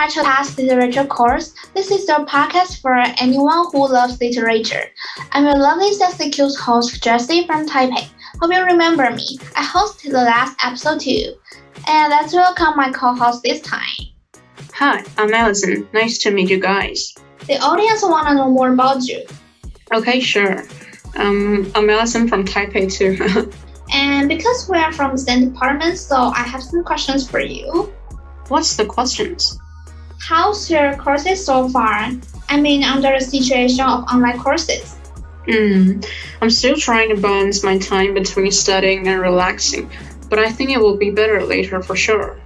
our Litass literature course. This is your podcast for anyone who loves literature. I'm your lovely Jessie host, Jessie from Taipei. Hope you remember me. I hosted the last episode too. And let's welcome my co-host this time. Hi, I'm Ellison. Nice to meet you guys. The audience want to know more about you. Okay, sure. I'm Ellison from Taipei too. And because we are from the same department, so I have some questions for you. What's the questions? How's your courses so far? I mean, under the situation of online courses. I'm still trying to balance my time between studying and relaxing, but I think it will be better later for sure.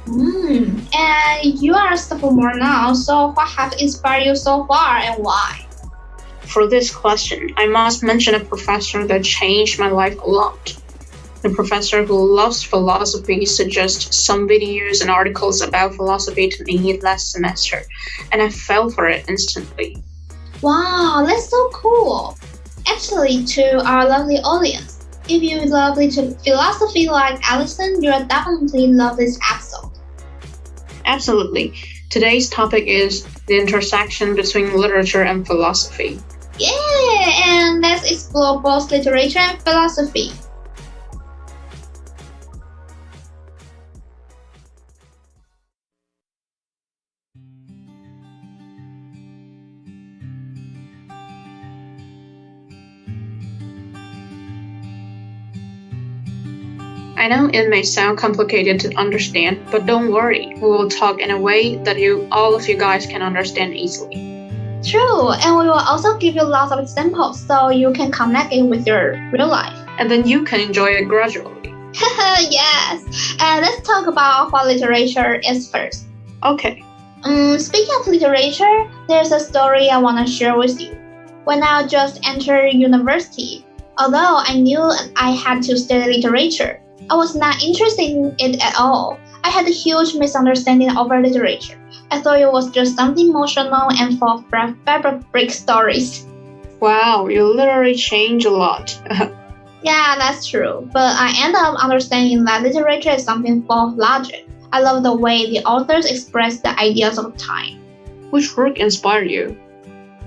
And you are a sophomore now, so what have inspired you so far and why? For this question, I must mention a professor that changed my life a lot. The professor who loves philosophy suggested some videos and articles about philosophy to me last semester, and I fell for it instantly. Wow, that's so cool! Actually, to our lovely audience, if you love philosophy like Ellison, you will definitely love this episode. Absolutely. Today's topic is the intersection between literature and philosophy. Yeah, and let's explore both literature and philosophy. I know it may sound complicated to understand, but don't worry, we will talk in a way that all of you guys can understand easily. True, and we will also give you lots of examples so you can connect it with your real life. And then you can enjoy it gradually. Yes, and let's talk about what literature is first. Okay. Speaking of literature, there's a story I want to share with you. When I just entered university, although I knew I had to study literature, I was not interested in it at all. I had a huge misunderstanding over literature. I thought it was just something emotional and full of fabric stories. Wow, you literally changed a lot. Yeah, that's true. But I ended up understanding that literature is something full of logic. I love the way the authors express the ideas of time. Which work inspired you?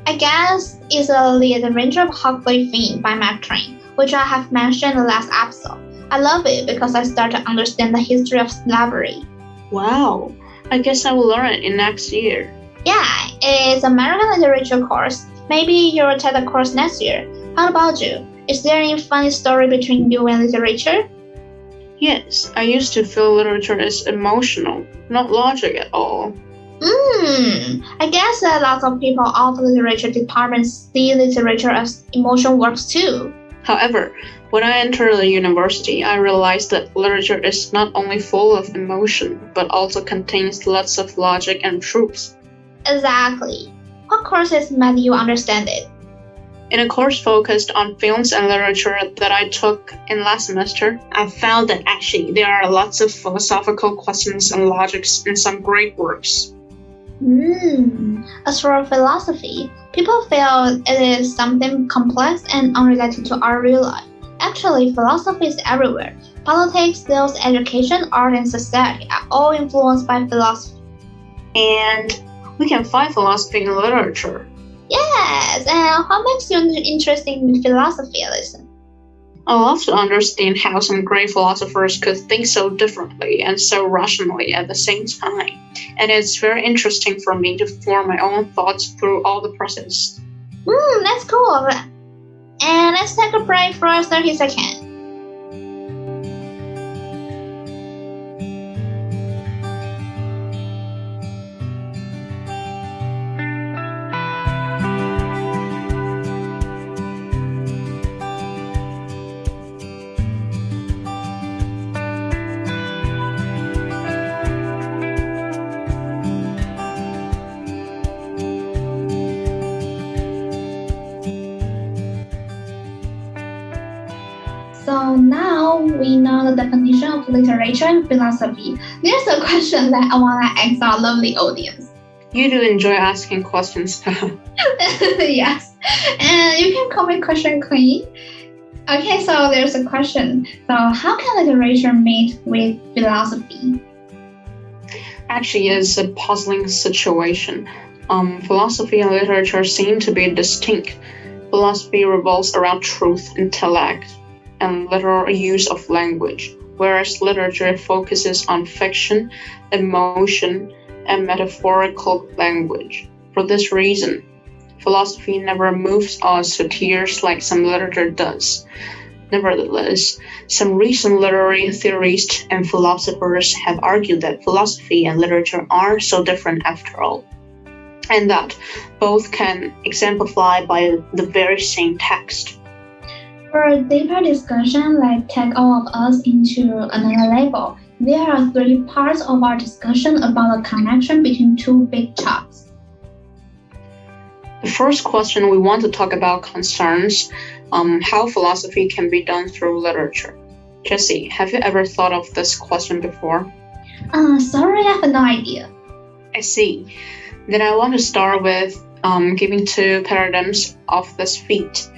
I guess it's The Adventure of Huckleberry Finn by Mark Twain, which I have mentioned in the last episode. I love it because I started to understand the history of slavery. Wow, I guess I will learn it in next year. Yeah, it's an American literature course. Maybe you will take the course next year. How about you? Is there any funny story between you and literature? Yes, I used to feel literature is emotional, not logic at all. I guess that lots of people out of the literature department see literature as emotional works too. However, when I entered the university, I realized that literature is not only full of emotion, but also contains lots of logic and truth. Exactly. What courses made you understand it? In a course focused on films and literature that I took in last semester, I found that actually there are lots of philosophical questions and logics in some great works. As for philosophy, people feel it is something complex and unrelated to our real life. Actually, philosophy is everywhere. Politics, sales, education, art, and society are all influenced by philosophy. And we can find philosophy in literature. Yes, and what makes you interested in philosophy, Ellison? I love to understand how some great philosophers could think so differently and so rationally at the same time. And it's very interesting for me to form my own thoughts through all the process. That's cool. And let's take a break for 30 seconds. So now we know the definition of literature and philosophy. There's a question that I want to ask our lovely audience. You do enjoy asking questions. Yes, and you can call me Question Queen. Okay, so there's a question. So how can literature meet with philosophy? Actually, it's a puzzling situation. Philosophy and literature seem to be distinct. Philosophy revolves around truth, intellect, and literal use of language, whereas literature focuses on fiction, emotion, and metaphorical language. For this reason, philosophy never moves us to tears like some literature does. Nevertheless, some recent literary theorists and philosophers have argued that philosophy and literature aren't so different after all, and that both can exemplify by the very same text. For a deeper discussion, let's take all of us into another level. There are three parts of our discussion about the connection between two big topics. The first question we want to talk about concerns how philosophy can be done through literature. Jessie, have you ever thought of this question before? Sorry, I have no idea. I see. Then I want to start with giving two paradigms of this feat.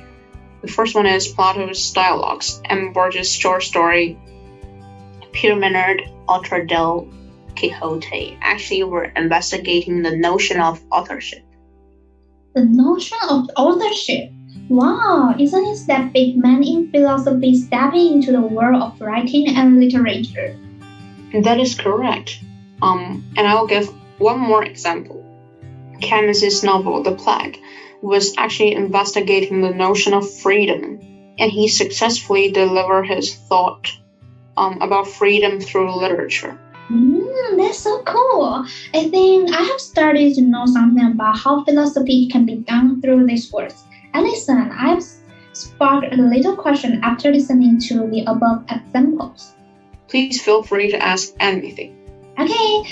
The first one is Plato's dialogues and Borges' short story, Pure Mannered Author del Quixote. Actually, we're investigating the notion of authorship. The notion of authorship. Wow, isn't it that big man in philosophy stepping into the world of writing and literature? That is correct. And I'll give one more example. Camus's novel, The Plague, was actually investigating the notion of freedom, and he successfully delivered his thought about freedom through literature. That's so cool. I think I have started to know something about how philosophy can be done through these words. Ellison, I have sparked a little question after listening to the above examples. Please feel free to ask anything. Okay.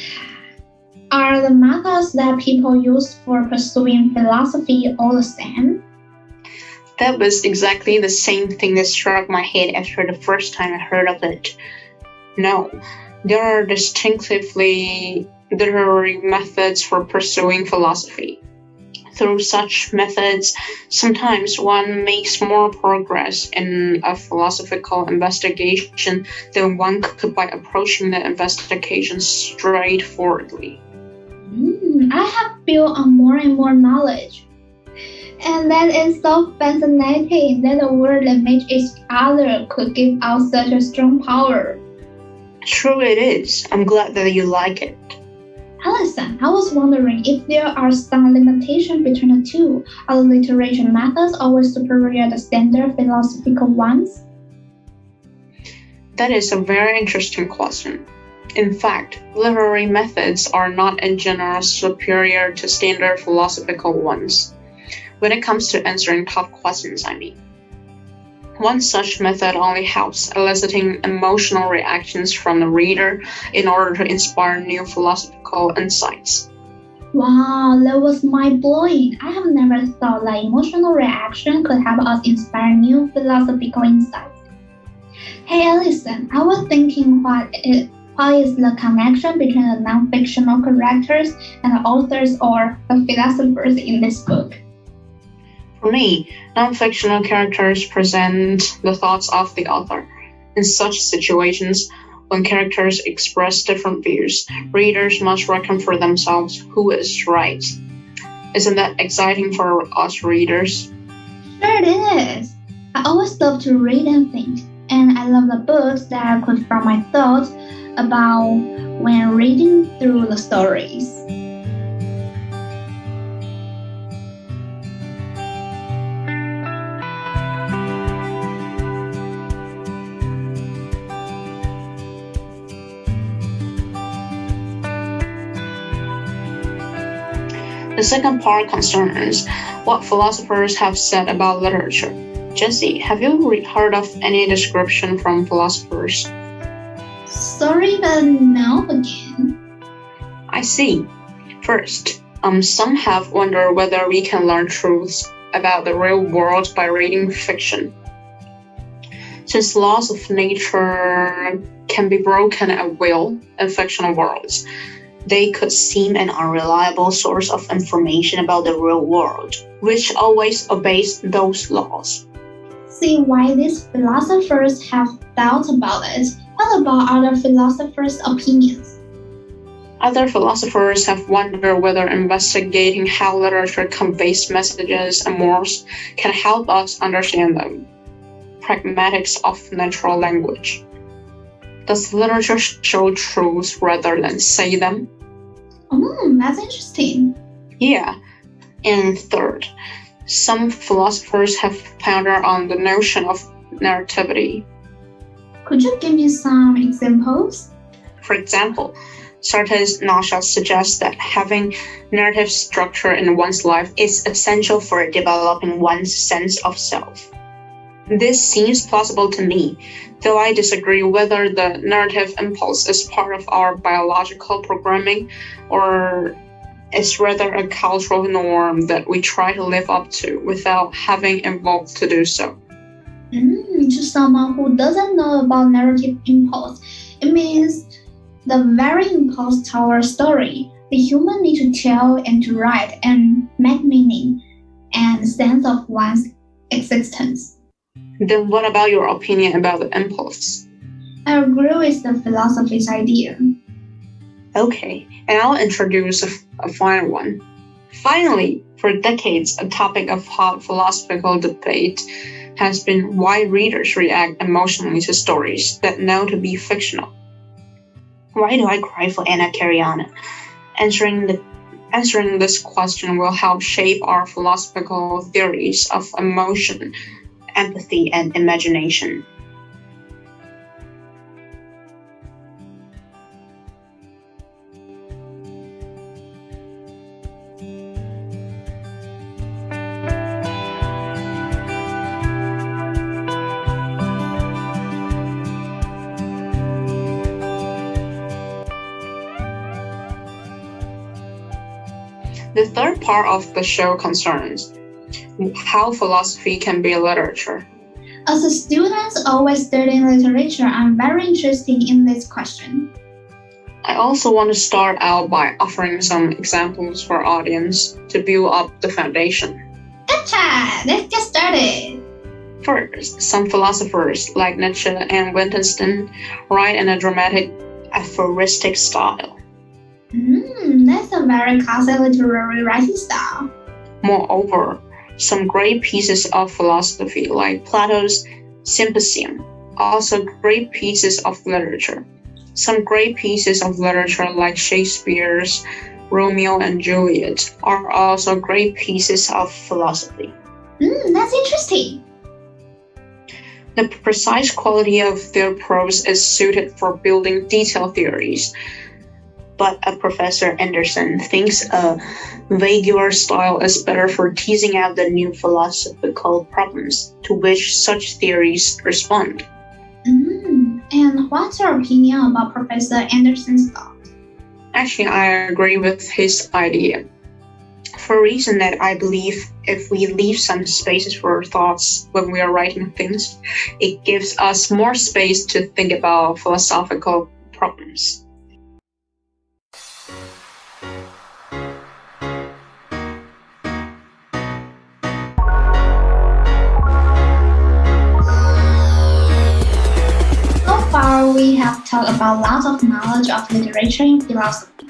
Are the methods that people use for pursuing philosophy all the same? That was exactly the same thing that struck my head after the first time I heard of it. No, there are distinctively literary methods for pursuing philosophy. Through such methods, sometimes one makes more progress in a philosophical investigation than one could by approaching the investigation straightforwardly. I have built on more and more knowledge. And that is so fascinating that the word that makes each other could give out such a strong power. True it is. I'm glad that you like it. Ellison, I was wondering if there are some limitations between the two. Are the literary methods always superior to standard philosophical ones? That is a very interesting question. In fact, literary methods are not in general superior to standard philosophical ones. When it comes to answering tough questions, I mean. One such method only helps eliciting emotional reactions from the reader in order to inspire new philosophical insights. Wow, that was mind-blowing. I have never thought that emotional reaction could help us inspire new philosophical insights. Hey Ellison, I was thinking what is the connection between the non-fictional characters and the authors or the philosophers in this book? For me, non-fictional characters present the thoughts of the author. In such situations, when characters express different views, readers must reckon for themselves who is right. Isn't that exciting for us readers? Sure it is. I always love to read and think, and I love the books that I could form my thoughts about when reading through the stories. The second part concerns what philosophers have said about literature. Jessie, have you heard of any description from philosophers? Sorry, but no again. I see. First, some have wondered whether we can learn truths about the real world by reading fiction. Since laws of nature can be broken at will in fictional worlds, they could seem an unreliable source of information about the real world, which always obeys those laws. See why these philosophers have doubts about it. What about other philosophers' opinions? Other philosophers have wondered whether investigating how literature conveys messages and morals can help us understand the pragmatics of natural language. Does literature show truths rather than say them? That's interesting. Yeah. And third, some philosophers have pondered on the notion of narrativity. Could you give me some examples? For example, Sartre's notion suggests that having narrative structure in one's life is essential for developing one's sense of self. This seems plausible to me, though I disagree whether the narrative impulse is part of our biological programming or is rather a cultural norm that we try to live up to without having evolved to do so. To someone who doesn't know about narrative impulse, it means the very impulse to our story. The human need to tell and to write and make meaning and sense of one's existence. Then what about your opinion about the impulse? I agree with the philosophy's idea. Okay, and I'll introduce a final one. Finally, for decades, a topic of hot philosophical debate has been why readers react emotionally to stories that know to be fictional. Why do I cry for Anna Karenina? Answering this question will help shape our philosophical theories of emotion, empathy, and imagination. The third part of the show concerns how philosophy can be literature. As a student always studying literature, I'm very interested in this question. I also want to start out by offering some examples for our audience to build up the foundation. Gotcha! Let's get started. First, some philosophers like Nietzsche and Wittgenstein write in a dramatic, aphoristic style. That's a very classic literary writing style. Moreover, some great pieces of philosophy like Plato's Symposium, also great pieces of literature. Some great pieces of literature like Shakespeare's Romeo and Juliet are also great pieces of philosophy. That's interesting. The precise quality of their prose is suited for building detailed theories. But Professor Anderson thinks a vaguer style is better for teasing out the new philosophical problems to which such theories respond. And what's your opinion about Professor Anderson's thought? Actually, I agree with his idea. For a reason that I believe if we leave some spaces for thoughts when we are writing things, it gives us more space to think about philosophical problems. We have talked about lots of knowledge of literature and philosophy.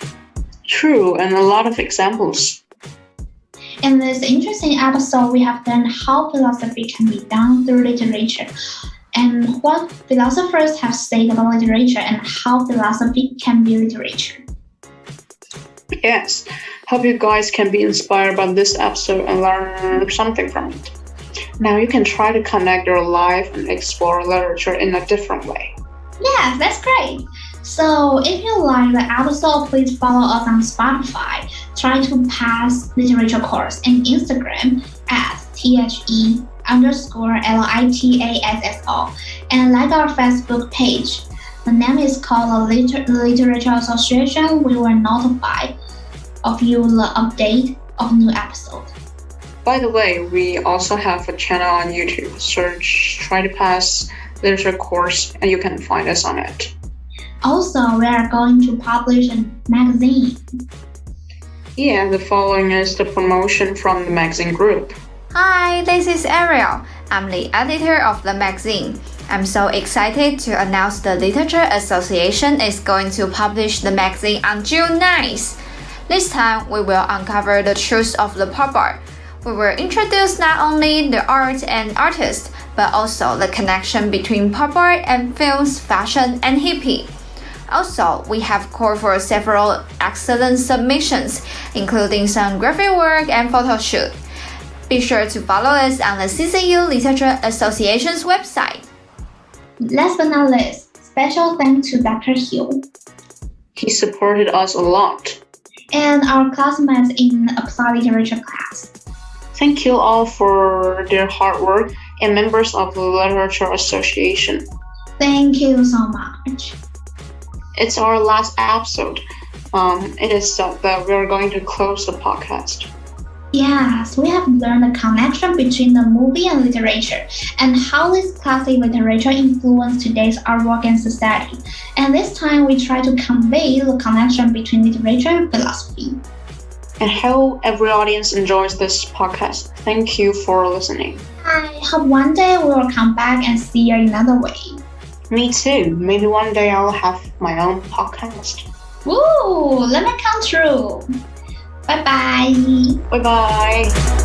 True, and a lot of examples. In this interesting episode, we have learned how philosophy can be done through literature, and what philosophers have said about literature and how philosophy can be literature. Yes, hope you guys can be inspired by this episode and learn something from it. Now you can try to connect your life and explore literature in a different way. Yeah, that's great. So if you like the episode, please follow us on Spotify. Try to pass literature course and Instagram at @the_LITASSO and like our Facebook page. The name is called the Literature Association. We will notify of you the update of new episode. By the way, we also have a channel on YouTube. Search Try to Pass Literature Course and you can find us on it. Also, we are going to publish a magazine. Yeah, the following is the promotion from the magazine group. Hi, this is Ariel. I'm the editor of the magazine. I'm so excited to announce the Literature Association is going to publish the magazine on June 9th. This time, we will uncover the truth of the pop art. We will introduce not only the art and artists, but also the connection between pop art and films, fashion, and hippie. Also, we have called for several excellent submissions, including some graphic work and photo shoot. Be sure to follow us on the CCU Literature Association's website. Last but not least, special thanks to Dr. Hill. He supported us a lot. And our classmates in Applied Literature class. Thank you all for their hard work and members of the Literature Association. Thank you so much. It's our last episode. It is said that we are going to close the podcast. Yes, we have learned the connection between the movie and literature and how this classic literature influenced today's artwork and society. And this time we try to convey the connection between literature and philosophy. And hope every audience enjoys this podcast. Thank you for listening. I hope one day we will come back and see you another way. Me too. Maybe one day I'll have my own podcast. Woo! Let me come true. Bye-bye. Bye-bye.